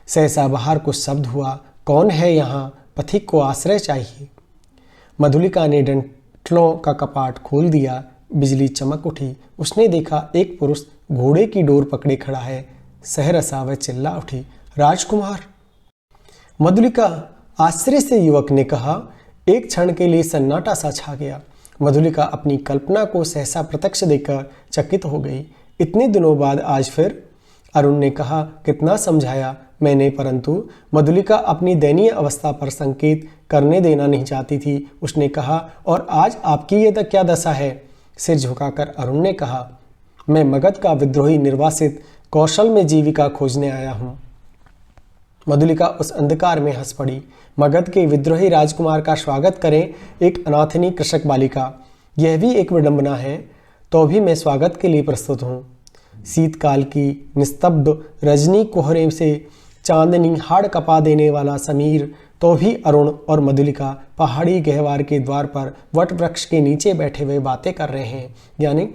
S1: सहसा बाहर कुछ शब्द हुआ, कौन है यहाँ? पथिक को आश्रय चाहिए। मधुलिका ने डंठलों का कपाट खोल दिया। बिजली चमक उठी। उसने देखा एक पुरुष घोड़े की डोर पकड़े खड़ा है। सहरसा वह चिल्ला उठी, राजकुमार। मधुलिका, आश्चर्य से युवक ने कहा। एक क्षण के लिए सन्नाटा सा छा गया। मधुलिका अपनी कल्पना को सहसा प्रत्यक्ष देखकर चकित हो गई। इतने दिनों बाद आज फिर? अरुण ने कहा, कितना समझाया मैंने, परंतु मधुलिका अपनी दयनीय अवस्था पर संकेत करने देना नहीं चाहती थी। उसने कहा, और आज आपकी ये तक क्या दशा है? सिर झुकाकर अरुण ने कहा, मैं मगध का विद्रोही निर्वासित कौशल में जीविका खोजने आया हूँ। मधुलिका उस अंधकार में हंस पड़ी। मगध के विद्रोही राजकुमार का स्वागत करें एक अनाथनी कृषक बालिका, यह भी एक विडंबना है, तो भी मैं स्वागत के लिए प्रस्तुत हूँ। शीतकाल की निस्तब्ध रजनी कोहरे से चांदनी हाड़ कपा देने वाला समीर, तो भी अरुण और मधुलिका पहाड़ी गहवार के द्वार पर वट वृक्ष के नीचे बैठे हुए बातें कर रहे हैं। यानी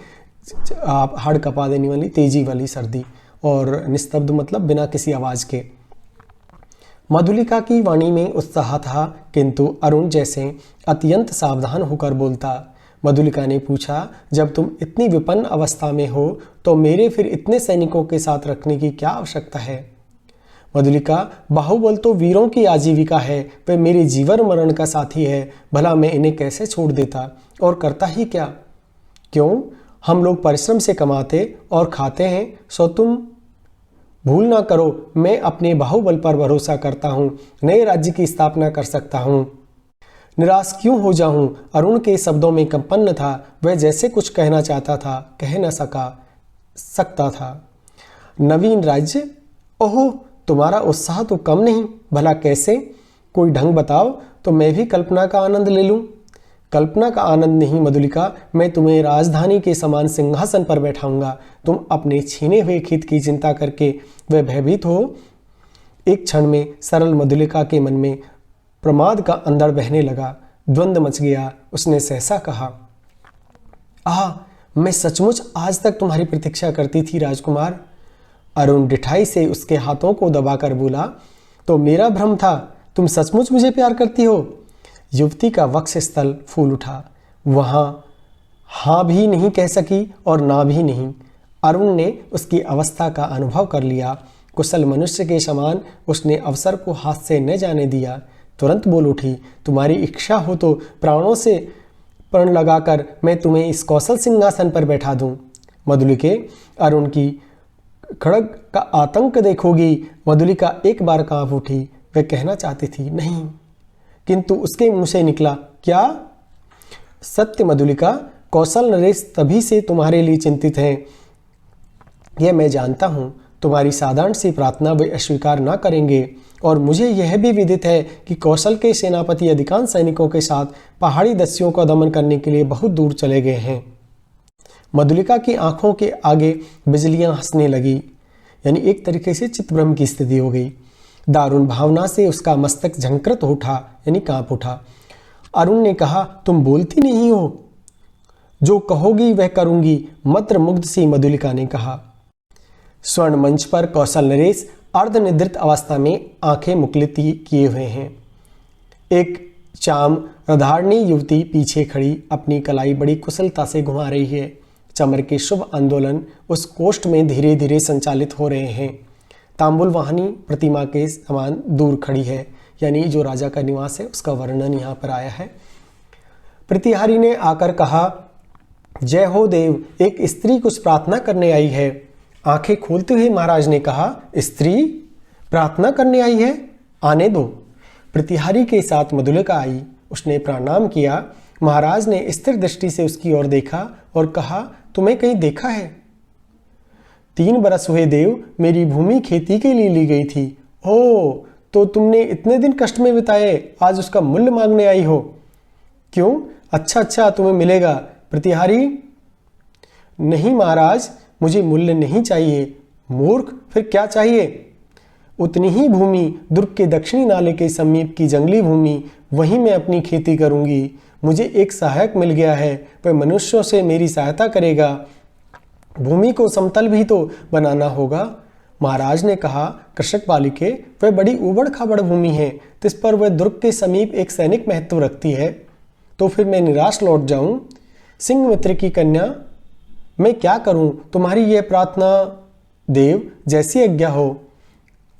S1: हाड़ कपा देने वाली तेजी वाली सर्दी, और निस्तब्ध मतलब बिना किसी आवाज़ के। मधुलिका की वाणी में उत्साह था, किंतु अरुण जैसे अत्यंत सावधान होकर बोलता। मधुलिका ने पूछा, जब तुम इतनी विपन्न अवस्था में हो तो मेरे फिर इतने सैनिकों के साथ रखने की क्या आवश्यकता है? मधुलिका, बाहुबल तो वीरों की आजीविका है, वे मेरे जीवन मरण का साथी है, भला मैं इन्हें कैसे छोड़ देता? और करता ही क्या? क्यों? हम लोग परिश्रम से कमाते और खाते हैं, सो तुम भूल ना करो, मैं अपने बाहुबल पर भरोसा करता हूँ, नए राज्य की स्थापना कर सकता हूँ। निराश क्यों हो जाऊं? अरुण के शब्दों में कंपन था। वह जैसे कुछ कहना चाहता था, कह न सकता था। नवीन राज्य? ओहो, तुम्हारा उत्साह तो कम नहीं। भला कैसे? कोई ढंग बताओ तो मैं भी कल्पना का आनंद ले लूं। कल्पना का आनंद नहीं मधुलिका, मैं तुम्हें राजधानी के समान सिंहासन पर बैठाऊंगा। तुम अपने छीने हुए खित की चिंता करके वह भयभीत हो। एक क्षण में सरल मधुलिका के मन में प्रमाद का अंधड़ बहने लगा। द्वंद्व मच गया। उसने सहसा कहा, मैं सचमुच आज तक तुम्हारी प्रतीक्षा करती थी राजकुमार। अरुण डिठाई से उसके हाथों को दबाकर बोला, तो मेरा भ्रम था, तुम सचमुच मुझे प्यार करती हो? युवती का वक्ष स्थल फूल उठा। वहां हाँ भी नहीं कह सकी और ना भी नहीं। अरुण ने उसकी अवस्था का अनुभव कर लिया। कुशल मनुष्य के समान उसने अवसर को हाथ से न जाने दिया। तुरंत बोल उठी, तुम्हारी इच्छा हो तो प्राणों से प्रण लगाकर मैं तुम्हें इस कौशल सिंहासन पर बैठा दूं। मधुलिके, अरुण की खड़ग का आतंक देखोगी। मधुलिका एक बार कांप उठी। वह कहना चाहती थी नहीं, किंतु उसके मुंह से निकला, क्या? सत्य मधुलिका, कौशल नरेश तभी से तुम्हारे लिए चिंतित हैं, यह मैं जानता हूं। तुम्हारी साधारण सी प्रार्थना वे अस्वीकार ना करेंगे, और मुझे यह भी विदित है कि कौशल के सेनापति अधिकांश सैनिकों के साथ पहाड़ी दस्युओं का दमन करने के लिए बहुत दूर चले गए हैं। मधुलिका की आंखों के आगे बिजलियां हंसने लगी। यानी एक तरीके से चित्तभ्रम की स्थिति हो गई। दारुण भावना से उसका मस्तक झंकृत उठा, यानी कांप उठा। अरुण ने कहा, तुम बोलती नहीं हो? जो कहोगी वह करूंगी, मत्र मुग्ध सी मधुलिका ने कहा। स्वर्ण मंच पर कौशल नरेश अर्धनिद्रित अवस्था में आंखें मुकुलित किए हुए हैं। एक चाम रधारणी युवती पीछे खड़ी अपनी कलाई बड़ी कुशलता से घुमा रही है। चमर के शुभ आंदोलन उस कोष्ठ में धीरे धीरे संचालित हो रहे हैं। तांबुल वाहनी प्रतिमा के समान दूर खड़ी है, यानी जो राजा का निवास है उसका वर्णन यहाँ पर आया है। प्रतिहारी ने आकर कहा, जय हो देव, एक स्त्री कुछ प्रार्थना करने आई है। आंखें खोलते हुए महाराज ने कहा, स्त्री प्रार्थना करने आई है, आने दो। प्रतिहारी के साथ मधुलिका आई। उसने प्रणाम किया। महाराज ने स्थिर दृष्टि से उसकी ओर देखा और कहा, तुम्हें कहीं देखा है? 3 बरस हुए देव, मेरी भूमि खेती के लिए ली गई थी। ओह, तो तुमने इतने दिन कष्ट में बिताए, आज उसका मूल्य मांगने आई हो? क्यों? अच्छा, तुम्हें मिलेगा। प्रतिहारी, नहीं महाराज, मुझे मूल्य नहीं चाहिए। मूर्ख, फिर क्या चाहिए? उतनी ही भूमि दुर्ग के दक्षिणी नाले के समीप की जंगली भूमि, वहीं मैं अपनी खेती करूंगी। मुझे एक सहायक मिल गया है, वह मनुष्यों से मेरी सहायता करेगा। भूमि को समतल भी तो बनाना होगा। महाराज ने कहा, कृषक बालिके, वह बड़ी उबड़ खाबड़ भूमि है, जिस पर वह दुर्ग के समीप एक सैनिक महत्व रखती है। तो फिर मैं निराश लौट जाऊं? सिंह मित्र की कन्या, मैं क्या करूं? तुम्हारी यह प्रार्थना देव, जैसी आज्ञा हो।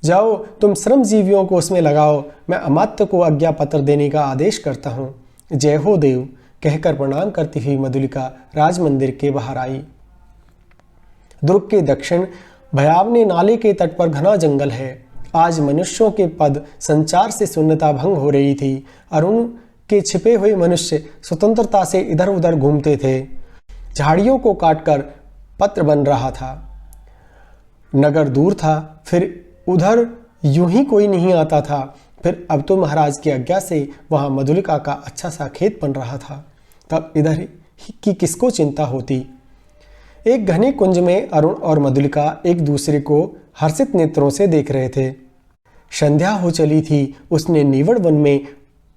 S1: जाओ, तुम श्रमजीवियों को उसमें लगाओ। मैं अमात्य को आज्ञा पत्र देने का आदेश करता हूँ। जय हो देव, कहकर प्रणाम करती हुई मधुलिका राजमंदिर के बाहर आई। दुर्ग के दक्षिण भयावने नाले के तट पर घना जंगल है। आज मनुष्यों के पद संचार से शून्यता भंग हो रही थी। अरुण के छिपे हुए मनुष्य स्वतंत्रता से इधर उधर घूमते थे। झाड़ियों को काटकर पत्र बन रहा था। नगर दूर था, फिर उधर यूं ही कोई नहीं आता था। फिर अब तो महाराज की आज्ञा से वहां मधुलिका का अच्छा सा खेत बन रहा था। तब इधर की किसको चिंता होती? एक घने कुंज में अरुण और मधुलिका एक दूसरे को हर्षित नेत्रों से देख रहे थे। संध्या हो चली थी। उसने नीवड़ वन में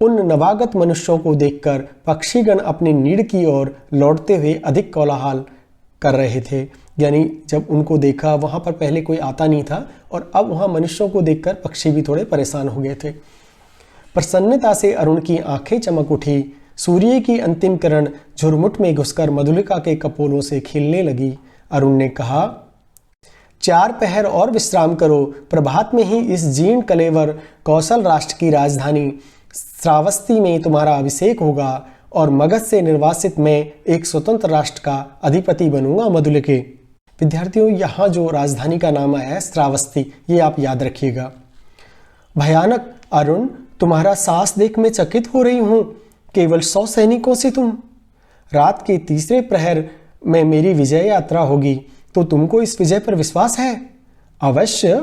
S1: उन नवागत मनुष्यों को देखकर पक्षीगण अपनी नीड़ की ओर लौटते हुए अधिक कोलाहल कर रहे थे। यानी जब उनको देखा, वहां पर पहले कोई आता नहीं था और अब वहां मनुष्यों को देखकर पक्षी भी थोड़े परेशान हो गए थे। प्रसन्नता से अरुण की आंखें चमक उठी। सूर्य की अंतिम किरण झुरमुट में घुसकर मधुलिका के कपोलों से खिलने लगी। अरुण ने कहा, 4 पहर और विश्राम करो। प्रभात में ही इस जीर्ण कलेवर कौशल राष्ट्र की राजधानी श्रावस्ती में तुम्हारा अभिषेक होगा और मगध से निर्वासित मैं एक स्वतंत्र राष्ट्र का अधिपति बनूंगा। मधुलिके, विद्यार्थियों, यहाँ जो राजधानी का नाम आया है श्रावस्ती, ये आप याद रखिएगा। भयानक अरुण, तुम्हारा साहस देख मैं चकित हो रही हूँ। केवल 100 सैनिकों से तुम? रात के तीसरे प्रहर में मेरी विजय यात्रा होगी, तो तुमको इस विजय पर विश्वास है? अवश्य।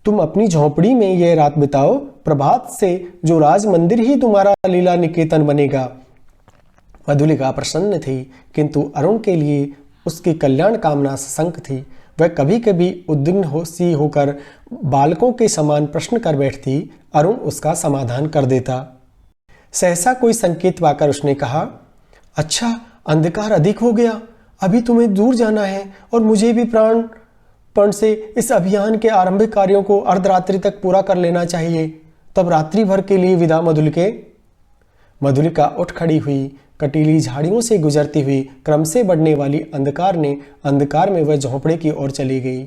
S1: तुम अपनी झोंपड़ी में यह रात बिताओ। प्रभात से जो राज मंदिर ही तुम्हारा लीला निकेतन बनेगा। मधुलिका प्रसन्न थी, किंतु अरुण के लिए उसकी कल्याण कामना सशंक थी। वह कभी कभी उद्विग्न सी होकर बालकों के समान प्रश्न कर बैठती। अरुण उसका समाधान कर देता। सहसा कोई संकेत पाकर उसने कहा, अच्छा, अंधकार अधिक हो गया। अभी तुम्हें दूर जाना है और मुझे भी प्राणपण से इस अभियान के आरंभिक कार्यों को अर्धरात्रि तक पूरा कर लेना चाहिए। तब रात्रि भर के लिए विदा मधुलिके। मधुलिका उठ खड़ी हुई। कटीली झाड़ियों से गुजरती हुई क्रम से बढ़ने वाली अंधकार में वह झोंपड़े की ओर चली गई।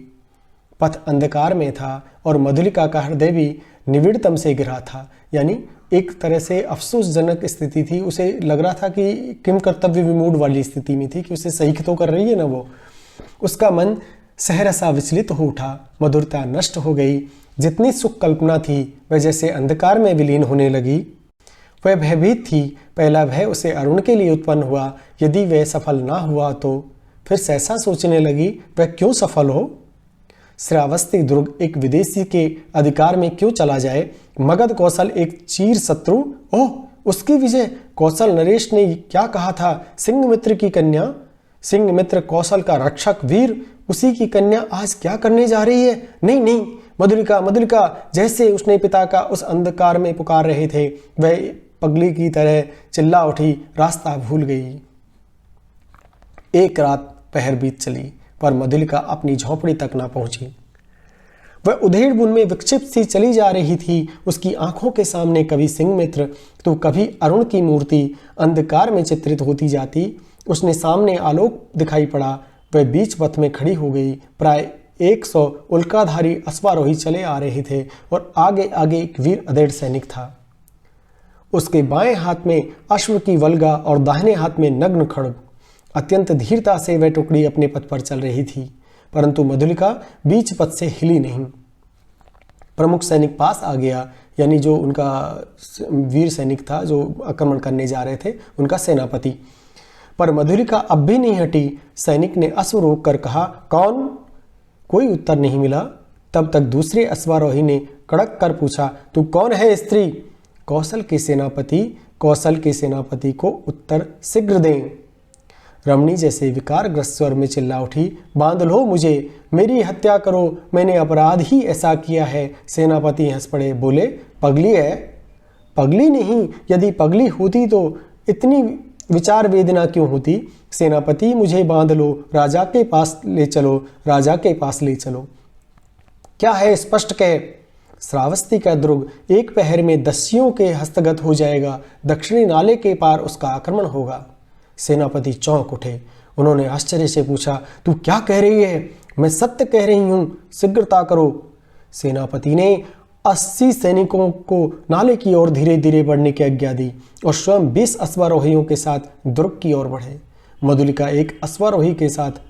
S1: पथ अंधकार में था और मधुलिका का हृदय भी निविड़तम से गिरा था। यानी एक तरह से अफसोसजनक स्थिति थी। उसे लग रहा था कि किम कर्तव्य विमूढ़ वाली स्थिति में थी कि उसे सही तो कर रही है ना वो। उसका मन सहरसा विचलित हो उठा। मधुरता नष्ट हो गई। जितनी सुख कल्पना थी वह जैसे अंधकार में विलीन होने लगी। वह भयभीत थी। पहला भय उसे अरुण के लिए उत्पन्न हुआ। यदि वह सफल ना हुआ तो फिर सहसा सोचने लगी, वह क्यों सफल हो? श्रावस्ती दुर्ग एक विदेशी के अधिकार में क्यों चला जाए? मगध कौशल एक चीर शत्रु, ओह उसकी विजय! कौशल नरेश ने क्या कहा था? सिंह मित्र की कन्या, सिंह मित्र कौशल का रक्षक वीर, उसी की कन्या आज क्या करने जा रही है? नहीं नहीं, मधुलिका मधुलिका, जैसे उसने पिता का उस अंधकार में पुकार रहे थे, वह पगली की तरह चिल्ला उठी, रास्ता भूल गई। एक रात पहर बीत चली पर मधुलिका अपनी झोपड़ी तक ना पहुंची। वह उधेड़ बुन में विक्षिप्त सी चली जा रही थी। उसकी आंखों के सामने कभी सिंह मित्र तो कभी अरुण की मूर्ति अंधकार में चित्रित होती जाती। उसने सामने आलोक दिखाई पड़ा। वह बीच पथ में खड़ी हो गई। प्राय 100 उल्काधारी अश्वारोही चले आ रहे थे और आगे आगे एक वीर अधेड़ सैनिक था। उसके बाएं हाथ में अश्व की वल्गा और दाहिने हाथ में नग्न खड्ग। अत्यंत धीरता से वह टुकड़ी अपने पथ पर चल रही थी, परंतु मधुलिका बीच पथ से हिली नहीं। प्रमुख सैनिक पास आ गया, यानी जो उनका वीर सैनिक था जो आक्रमण करने जा रहे थे, उनका सेनापति। पर मधुलिका अब भी नहीं हटी। सैनिक ने अश्व रोक कर कहा, कौन? कोई उत्तर नहीं मिला। तब तक दूसरे अश्वारोही ने कड़क कर पूछा, तू कौन है स्त्री? कौशल के सेनापति को उत्तर शीघ्र दें। रमणी जैसे विकारग्रस्त स्वर में चिल्ला उठी, बांध लो मुझे, मेरी हत्या करो, मैंने अपराध ही ऐसा किया है। सेनापति हंस पड़े, बोले, पगली है? पगली नहीं, यदि पगली होती तो इतनी विचार वेदना क्यों होती? सेनापति, मुझे बांध लो, राजा के पास ले चलो, राजा के पास ले चलो। क्या है, स्पष्ट कह। श्रावस्ती का दुर्ग एक पहर में दस्युओं के हस्तगत हो जाएगा। दक्षिणी नाले के पार उसका आक्रमण होगा। सेनापति चौंक उठे। उन्होंने आश्चर्य से पूछा, तू क्या कह रही है? मैं सत्य कह रही हूं, शीघ्रता करो। सेनापति ने 80 सैनिकों को नाले की ओर धीरे धीरे बढ़ने की आज्ञा दी और स्वयं 20 अश्वारोहियों के साथ दुर्ग की ओर बढ़े। मधुलिका एक अश्वारोही के साथ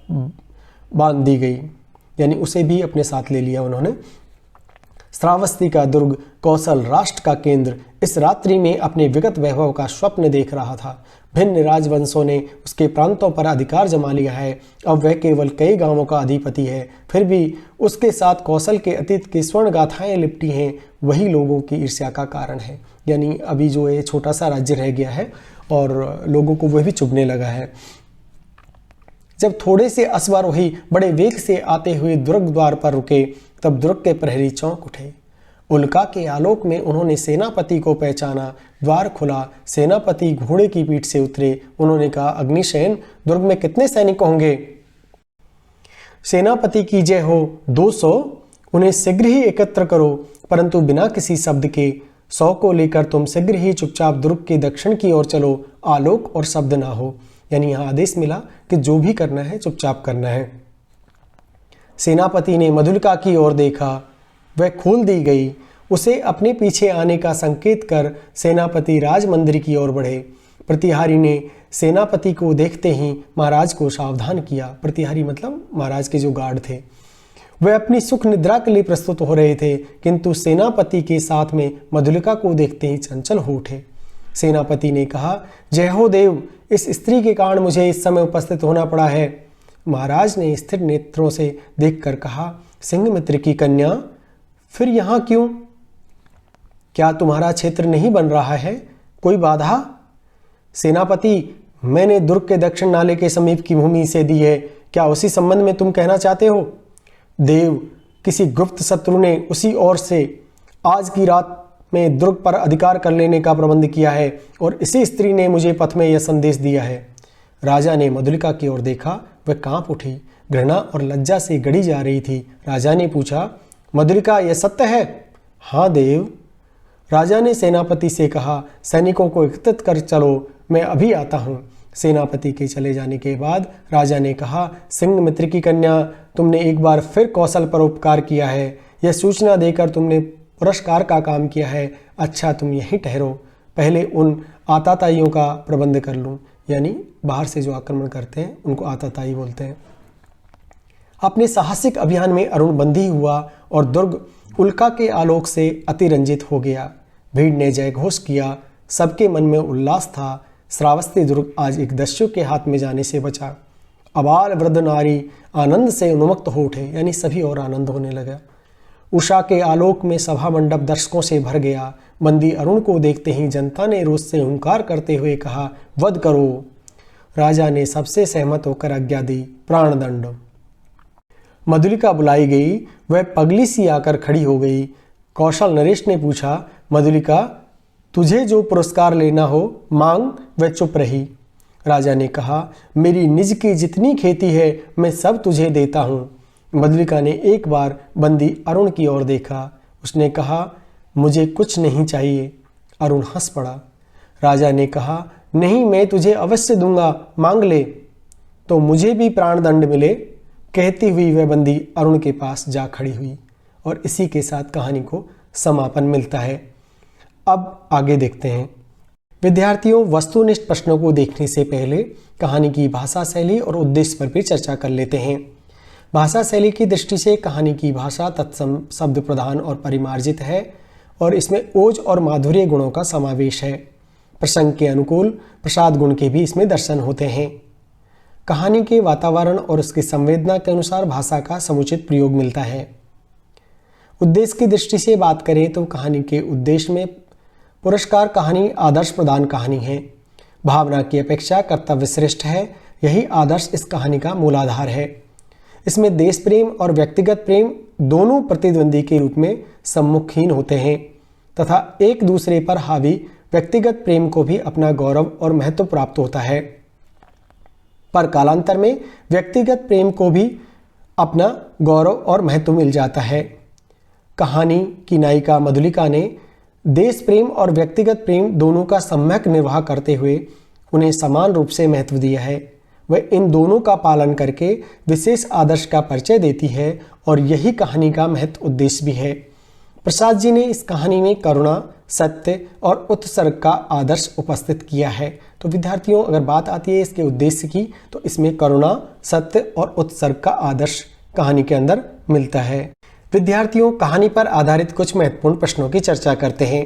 S1: बांध दी गई, यानी उसे भी अपने साथ ले लिया उन्होंने। श्रावस्ती का दुर्ग कौशल राष्ट्र का केंद्र इस रात्रि में अपने विगत वैभव का स्वप्न देख रहा था। भिन्न राजवंशों ने उसके प्रांतों पर अधिकार जमा लिया है। अब वह केवल कई गांवों का अधिपति है, फिर भी उसके साथ कौशल के अतीत की स्वर्ण गाथाएं लिपटी हैं। वही लोगों की ईर्ष्या का कारण है। यानी अभी जो ये छोटा सा राज्य रह गया है और लोगों को वह भी चुभने लगा है। जब थोड़े से अश्वारोही बड़े वेग से आते हुए दुर्ग द्वार पर रुके, तब दुर्ग के प्रहरी चौंक उठे। उल्का के आलोक में उन्होंने सेनापति को पहचाना। द्वार खुला। सेनापति घोड़े की पीठ से उतरे। उन्होंने कहा, अग्निशयन, दुर्ग में कितने सैनिक होंगे? सेनापति की जय हो। 200। उन्हें शीघ्र ही एकत्र करो, परंतु बिना किसी शब्द के। 100 को लेकर तुम शीघ्र ही चुपचाप दुर्ग के दक्षिण की ओर चलो। आलोक और शब्द ना हो। यानी यहाँ आदेश मिला कि जो भी करना है चुपचाप करना है। सेनापति ने मधुलिका की ओर देखा। वह खोल दी गई। उसे अपने पीछे आने का संकेत कर सेनापति राज मंदिर की ओर बढ़े। प्रतिहारी ने सेनापति को देखते ही महाराज को सावधान किया। प्रतिहारी मतलब महाराज के जो गार्ड थे। वह अपनी सुख निद्रा के लिए प्रस्तुत हो रहे थे, किंतु सेनापति के साथ में मधुलिका को देखते ही चंचल हो उठे। सेनापति ने कहा, जय हो देव, इस स्त्री के कारण मुझे इस समय उपस्थित होना पड़ा है। महाराज ने स्थिर नेत्रों से देखकर कहा, सिंहमित्र की कन्या, फिर यहाँ क्यों? क्या तुम्हारा क्षेत्र नहीं बन रहा है? कोई बाधा? सेनापति, मैंने दुर्ग के दक्षिण नाले के समीप की भूमि इसे दी है। क्या उसी संबंध में तुम कहना चाहते हो? देव, किसी गुप्त शत्रु ने उसी ओर से आज की रात में दुर्ग पर अधिकार कर लेने का प्रबंध किया है और इसी स्त्री ने मुझे पथ में यह संदेश दिया है। राजा ने मधुलिका की ओर देखा। वह कांप उठी। घृणा और लज्जा से गड़ी जा रही थी। राजा ने पूछा, मधुलिका, यह सत्य है? हाँ देव। राजा ने सेनापति से कहा, सैनिकों को एकत्रित कर चलो, मैं अभी आता हूँ। सेनापति के चले जाने के बाद राजा ने कहा, सिंहमित्र की कन्या, तुमने एक बार फिर कौशल पर उपकार किया है। यह सूचना देकर तुमने पुरस्कार का काम किया है। अच्छा, तुम यहीं ठहरो, पहले उन आताताइयों का प्रबंध कर लूँ। यानी बाहर से जो आक्रमण करते हैं उनको आताताई बोलते हैं। अपने साहसिक अभियान में अरुण बंदी हुआ और दुर्ग उल्का के आलोक से अतिरंजित हो गया। भीड़ ने जयघोष किया। सबके मन में उल्लास था। श्रावस्ती दुर्ग आज एक दस्यु के हाथ में जाने से बचा। अबाल वृद्ध नारी आनंद से उन्मत्त हो उठे, यानी सभी और आनंद होने लगा। उषा के आलोक में सभा मंडप दर्शकों से भर गया। बंदी अरुण को देखते ही जनता ने रोष से हुंकार करते हुए कहा, वध करो। राजा ने सबसे सहमत होकर आज्ञा दी, प्राणदंड। मधुलिका बुलाई गई। वह पगली सी आकर खड़ी हो गई। कौशल नरेश ने पूछा, मधुलिका, तुझे जो पुरस्कार लेना हो मांग। वह चुप रही। राजा ने कहा, मेरी निज की जितनी खेती है मैं सब तुझे देता हूँ। मधुलिका ने एक बार बंदी अरुण की ओर देखा। उसने कहा, मुझे कुछ नहीं चाहिए। अरुण हंस पड़ा। राजा ने कहा, नहीं मैं तुझे अवश्य दूंगा, मांग ले, तो मुझे भी प्राण दंड मिले, कहती हुई वह बंदी अरुण के पास जा खड़ी हुई। और इसी के साथ कहानी को समापन मिलता है। अब आगे देखते हैं। विद्यार्थियों, वस्तुनिष्ठ प्रश्नों को देखने से पहले कहानी की भाषा शैली और उद्देश्य पर भी चर्चा कर लेते हैं। भाषा शैली की दृष्टि से कहानी की भाषा तत्सम शब्द प्रधान और परिमार्जित है और इसमें ओज और माधुर्य गुणों का समावेश है। प्रसंग के अनुकूल प्रसाद गुण के भी इसमें दर्शन होते हैं। कहानी के वातावरण और उसकी संवेदना के अनुसार भाषा का समुचित प्रयोग मिलता है। उद्देश्य की दृष्टि से बात करें तो कहानी के उद्देश्य में पुरस्कार कहानी आदर्श प्रदान कहानी है। भावना की अपेक्षा कर्तव्य श्रेष्ठ है, यही आदर्श इस कहानी का मूलाधार है। इसमें देश प्रेम और व्यक्तिगत प्रेम दोनों प्रतिद्वंदी के रूप में सम्मुखहीन होते हैं तथा एक दूसरे पर हावी व्यक्तिगत प्रेम को भी अपना गौरव और महत्व प्राप्त होता है, पर कालांतर में व्यक्तिगत प्रेम को भी अपना गौरव और महत्व मिल जाता है। कहानी की नायिका मधुलिका ने देश प्रेम और व्यक्तिगत प्रेम दोनों का सम्यक निर्वाह करते हुए उन्हें समान रूप से महत्व दिया है। वह इन दोनों का पालन करके विशेष आदर्श का परिचय देती है और यही कहानी का महत्व उद्देश्य भी है। प्रसाद जी ने इस कहानी में करुणा, सत्य और उत्सर्ग का आदर्श उपस्थित किया है। तो विद्यार्थियों, अगर बात आती है इसके उद्देश्य की तो इसमें करुणा, सत्य और उत्सर्ग का आदर्श कहानी के अंदर मिलता है। विद्यार्थियों, कहानी पर आधारित कुछ महत्वपूर्ण प्रश्नों की चर्चा करते हैं।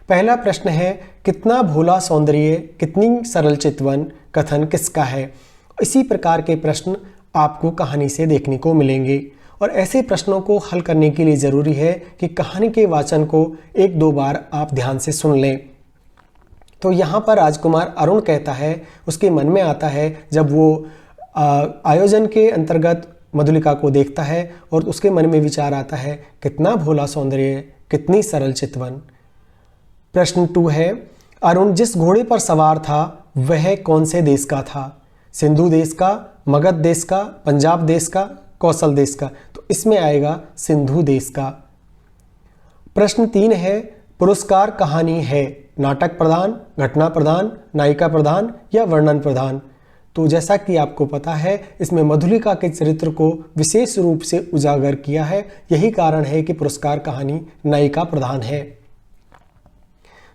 S1: पहला प्रश्न है, कितना भोला सौंदर्य, कितनी सरल चितवन, कथन किसका है? इसी प्रकार के प्रश्न आपको कहानी से देखने को मिलेंगे और ऐसे प्रश्नों को हल करने के लिए ज़रूरी है कि कहानी के वाचन को 1-2 बार आप ध्यान से सुन लें। तो यहाँ पर राजकुमार अरुण कहता है, उसके मन में आता है जब वो आयोजन के अंतर्गत मधुलिका को देखता है और उसके मन में विचार आता है, कितना भोला सौंदर्य, कितनी सरल चितवन। प्रश्न 2 है, अरुण जिस घोड़े पर सवार था वह कौन से देश का था? सिंधु देश का, मगध देश का, पंजाब देश का, कौशल देश का? तो इसमें आएगा सिंधु देश का। प्रश्न 3 है, पुरस्कार कहानी है नाटक प्रधान, घटना प्रधान, नायिका प्रधान या वर्णन प्रधान? तो जैसा कि आपको पता है इसमें मधुलिका के चरित्र को विशेष रूप से उजागर किया है, यही कारण है कि पुरस्कार कहानी नायिका प्रधान है।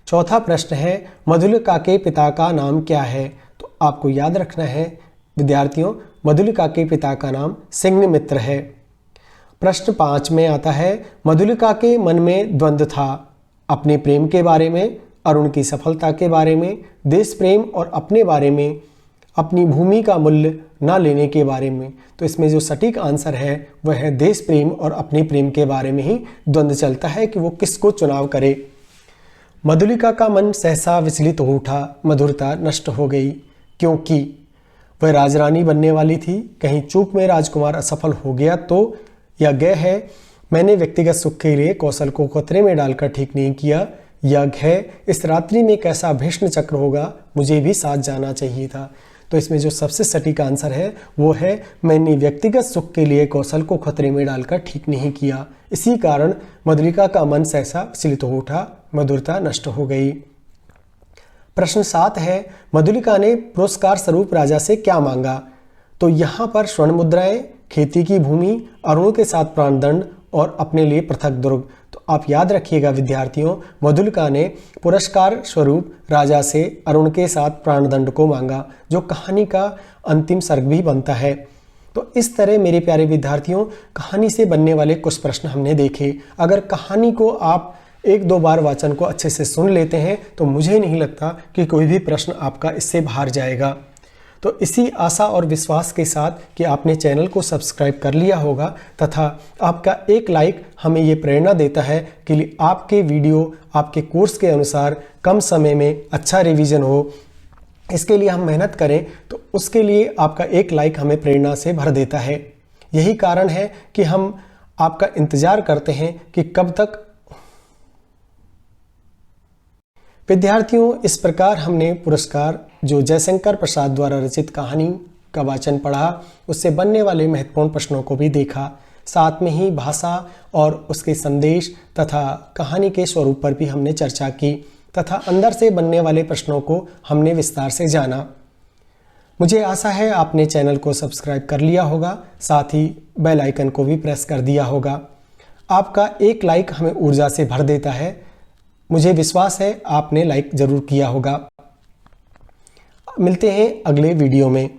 S1: चौथा प्रश्न है, मधुलिका के पिता का नाम क्या है? तो आपको याद रखना है विद्यार्थियों, मधुलिका के पिता का नाम सिंहमित्र है। प्रश्न 5 में आता है, मधुलिका के मन में द्वंद्व था, अपने प्रेम के बारे में, अरुण की सफलता के बारे में, देश प्रेम और अपने बारे में, अपनी भूमि का मूल्य न लेने के बारे में। तो इसमें जो सटीक आंसर है वह है देश प्रेम और अपने प्रेम के बारे में ही द्वंद्व चलता है कि वो किसको चुनाव करे। मधुलिका का मन सहसा विचलित हो उठा, मधुरता नष्ट हो गई, क्योंकि वह राजरानी बनने वाली थी। कहीं चूक में राजकुमार असफल हो गया तो, या गह है मैंने व्यक्तिगत सुख के लिए कौशल को खतरे में डालकर ठीक नहीं किया, या है इस रात्रि में कैसा भीष्म चक्र होगा, मुझे भी साथ जाना चाहिए था। तो इसमें जो सबसे सटीक आंसर है वो है मैंने व्यक्तिगत सुख के लिए कौशल को खतरे में डालकर ठीक नहीं किया, इसी कारण मधुलिका का मन सहसा विचलित हो उठा, मधुरता नष्ट हो गई। प्रश्न 7 है, मधुलिका ने पुरस्कार स्वरूप राजा से क्या मांगा? तो यहाँ पर स्वर्ण मुद्राएं, खेती की भूमि, अरुण के साथ प्राणदंड और अपने लिए पृथक दुर्ग। तो आप याद रखिएगा विद्यार्थियों, मधुलिका ने पुरस्कार स्वरूप राजा से अरुण के साथ प्राणदंड को मांगा, जो कहानी का अंतिम सर्ग भी बनता है। तो इस तरह मेरे प्यारे विद्यार्थियों, कहानी से बनने वाले कुछ प्रश्न हमने देखे। अगर कहानी को आप 1-2 बार वाचन को अच्छे से सुन लेते हैं तो मुझे नहीं लगता कि कोई भी प्रश्न आपका इससे बाहर जाएगा। तो इसी आशा और विश्वास के साथ कि आपने चैनल को सब्सक्राइब कर लिया होगा तथा आपका एक लाइक हमें ये प्रेरणा देता है कि आपके वीडियो आपके कोर्स के अनुसार कम समय में अच्छा रिवीजन हो, इसके लिए हम मेहनत करें, तो उसके लिए आपका एक लाइक हमें प्रेरणा से भर देता है। यही कारण है कि हम आपका इंतज़ार करते हैं कि कब तक। विद्यार्थियों, इस प्रकार हमने पुरस्कार जो जयशंकर प्रसाद द्वारा रचित कहानी का वाचन पढ़ा, उससे बनने वाले महत्वपूर्ण प्रश्नों को भी देखा। साथ में ही भाषा और उसके संदेश तथा कहानी के स्वरूप पर भी हमने चर्चा की। तथा अंदर से बनने वाले प्रश्नों को हमने विस्तार से जाना। मुझे आशा है आपने चैनल को सब्सक्राइब कर लिया होगा, साथ ही बेल आइकन को भी प्रेस कर दिया होगा। आपका एक लाइक हमें ऊर्जा से भर देता है। मुझे विश्वास है आपने लाइक जरूर किया होगा। मिलते हैं अगले वीडियो में।